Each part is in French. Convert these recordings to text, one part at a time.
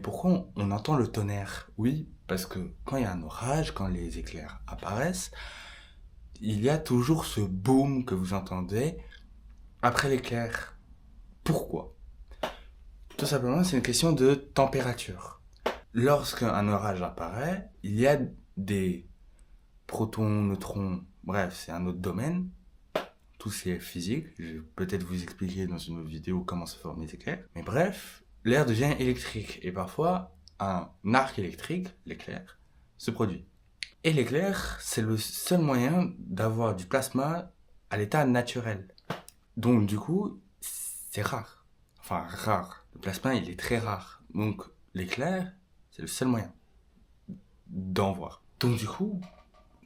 pourquoi on entend le tonnerre? Oui, parce que quand il y a un orage, quand les éclairs apparaissent, il y a toujours ce boom que vous entendez après l'éclair. Pourquoi? Tout simplement, c'est une question de température. Lorsqu'un orage apparaît, il y a des protons, neutrons, bref, c'est un autre domaine. Tout c'est physique. Je vais peut-être vous expliquer dans une autre vidéo comment se forment les éclairs. Mais bref, l'air devient électrique et parfois un arc électrique, l'éclair, se produit. Et l'éclair, c'est le seul moyen d'avoir du plasma à l'état naturel. Donc du coup, c'est rare. Enfin, rare. Le plasma, il est très rare. Donc l'éclair, c'est le seul moyen d'en voir. Donc du coup,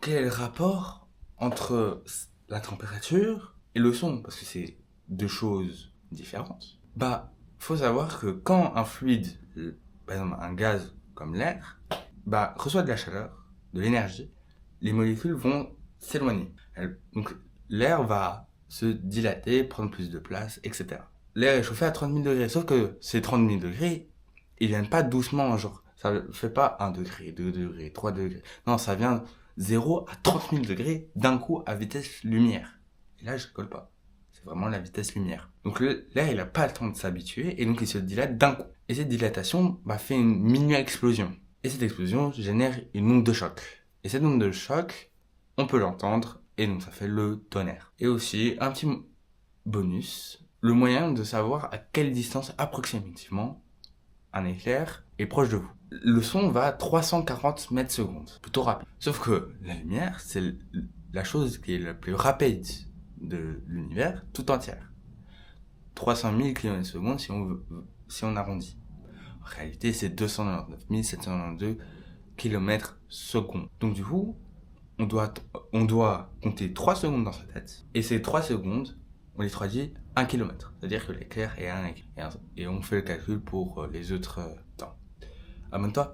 quel est le rapport entre la température et le son? Parce que c'est deux choses différentes. Bah, faut savoir que quand un fluide, par exemple un gaz comme l'air, reçoit de la chaleur, de l'énergie, les molécules vont s'éloigner. Donc l'air va se dilater, prendre plus de place, etc. L'air est chauffé à 30 000 degrés, sauf que ces 30 000 degrés, ils viennent pas doucement, genre, ça fait pas 1 degré, 2 degrés, 3 degrés. Non, ça vient 0 à 30 000 degrés d'un coup à vitesse lumière. Et là, je rigole pas. C'est vraiment la vitesse lumière. Donc l'air, il a pas le temps de s'habituer et donc il se dilate d'un coup. Et cette dilatation fait une mini-explosion. Et cette explosion génère une onde de choc. Et cette onde de choc, on peut l'entendre et donc ça fait le tonnerre. Et aussi, un petit bonus, le moyen de savoir à quelle distance approximativement un éclair est proche de vous. Le son va à 340 mètres secondes, plutôt rapide. Sauf que la lumière, c'est la chose qui est la plus rapide de l'univers tout entière. 300 000 km secondes si on arrondit. En réalité, c'est 299 792 km secondes. Donc du coup, on doit compter 3 secondes dans sa tête. Et ces 3 secondes, on les traduit 1 km. C'est-à-dire que l'éclair est et on fait le calcul pour les autres temps. Abonne-toi.